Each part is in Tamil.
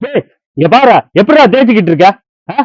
ஏய், இங்க பாரு எப்படிடா தேய்ச்சிக்கிட்டு இருக்க? ஆ?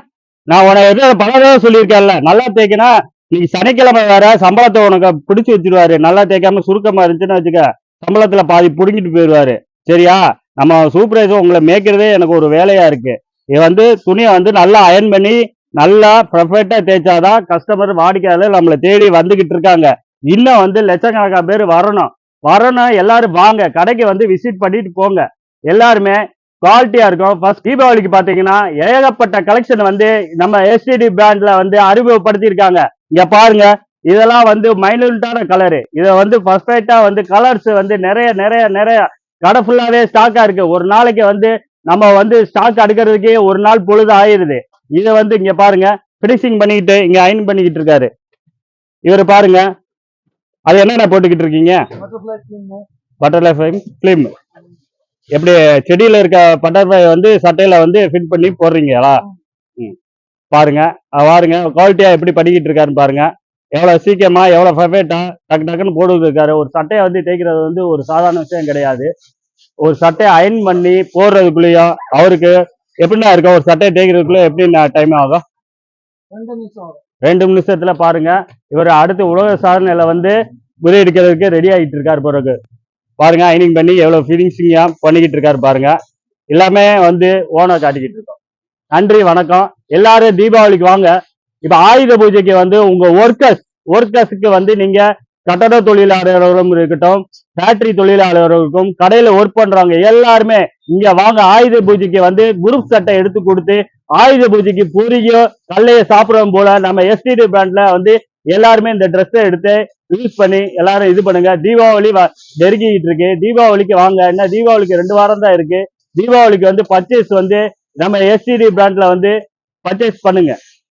நான் உனக்கு எது பல தடவை சொல்லியிருக்கேன்ல, நல்லா தேய்க்கனா. நீ சனிக்கிழமை வேற சம்பளத்தை உனக்கு பிடிச்சு வச்சிருவாரு. நல்லா தேய்க்காம சுருக்கமா இருந்துச்சுன்னு வச்சுக்க, சம்பளத்துல பாதி புடுங்கிட்டு போயிடுவாரு. சரியா? நம்ம சூப்பர்வைசர் உங்களை மேய்க்கிறதே எனக்கு ஒரு வேலையா இருக்கு. இது வந்து துணியை வந்து நல்லா அயன் பண்ணி நல்லா பர்ஃபெக்டா தேய்ச்சாதான் கஸ்டமர் வாடிக்கையாளர் நம்மளை தேடி வந்துகிட்டு இருக்காங்க. இன்னும் வந்து லட்சக்கணக்கான பேர் வரணும். வரணும், எல்லாரும் வாங்க கடைக்கு வந்து விசிட் பண்ணிட்டு போங்க. எல்லாருமே குவாலிட்டியா இருக்கும். ஃபர்ஸ்ட் தீபாவளிக்கு பாத்தீங்கன்னா ஏகப்பட்ட கலெக்ஷன் வந்து நம்ம எஸ்டிடி பிராண்ட்ல வந்து அறிமுகப்படுத்தியிருக்காங்க. இங்க பாருங்க, இதெல்லாம் வந்து மைனூட்டான கலரு. இதை வந்து பர்ஃபெக்டா வந்து கலர்ஸ் வந்து நிறைய நிறைய நிறைய கடை ஃபுல்லாவே ஸ்டாக்கா இருக்கு. ஒரு நாளைக்கு வந்து நம்ம வந்து ஸ்டாக் அடுக்கிறதுக்கே ஒரு நாள் பொழுது ஆயிருது. இதை வந்து இங்க பாருங்க, பினிஷிங் பண்ணிக்கிட்டு இங்க அயன் பண்ணிக்கிட்டு இருக்காரு இவர். பாருங்க, அது என்னென்ன போட்டுக்கிட்டு இருக்கீங்க? Butterfly film. எப்படி செடியில இருக்க பட்டர்ஃப்ளை வந்து சட்டையில வந்து ஃபிட் பண்ணி போடுறீங்களா? பாருங்க, பாருங்க குவாலிட்டியா எப்படி பண்ணிக்கிட்டு இருக்காருன்னு பாருங்க. எவ்வளவு சீக்கிரமா எவ்வளவு பர்ஃபெக்டா டக்கு டக்குன்னு போட்டு இருக்காரு. ஒரு சட்டையை வந்து தேய்க்கிறது வந்து ஒரு சாதாரண விஷயம் கிடையாது. ஒரு சட்டையை அயன் பண்ணி போடுறதுக்குள்ளேயும் அவருக்கு எப்படின்னா இருக்கும். ஒரு சட்டையை தேய்க்கிறதுக்குள்ள எப்படி டைம் ஆகும்? 2 நிமிஷத்துல பாருங்க. இவர் அடுத்து உலக சாதனையில வந்து முறியடிக்கிறதுக்கு ரெடி ஆகிட்டு இருக்காரு. பிறகு பாருங்க, அயனிங் பண்ணி எவ்வளவு ஃபினிஷிங்கா பண்ணிக்கிட்டு இருக்காரு பாருங்க. எல்லாமே வந்து ஓனா காட்டிக்கிட்டு இருக்கோம். நன்றி, வணக்கம். எல்லாரும் தீபாவளிக்கு வாங்க. இப்ப ஆயுத பூஜைக்கு வந்து உங்க ஒர்க்கர்ஸ்க்கு வந்து நீங்க கட்டட தொழிலாளர்களும் இருக்கட்டும், ஃபேக்டரி தொழிலாளர்களுக்கும், கடையில ஒர்க் பண்றவங்க எல்லாருமே இங்க வாங்க. ஆயுத பூஜைக்கு வந்து குரூப் சட்டை எடுத்து கொடுத்து ஆயுத பூஜைக்கு பூரியோ கல்லைய சாப்பிடுறோம் போல நம்ம எஸ்டிடி பிராண்ட்ல வந்து எல்லாருமே இந்த ட்ரெஸ்ஸை எடுத்து யூஸ் பண்ணி எல்லாரும் இது பண்ணுங்க. தீபாவளி நெருங்கிட்டு இருக்கு. தீபாவளிக்கு வாங்க. என்ன தீபாவளிக்கு 2 வாரம் தான் இருக்கு. தீபாவளிக்கு வந்து பர்ச்சேஸ் வந்து நம்ம எஸ்டிடி பிராண்ட்ல வந்து பர்ச்சேஸ் பண்ணுங்க.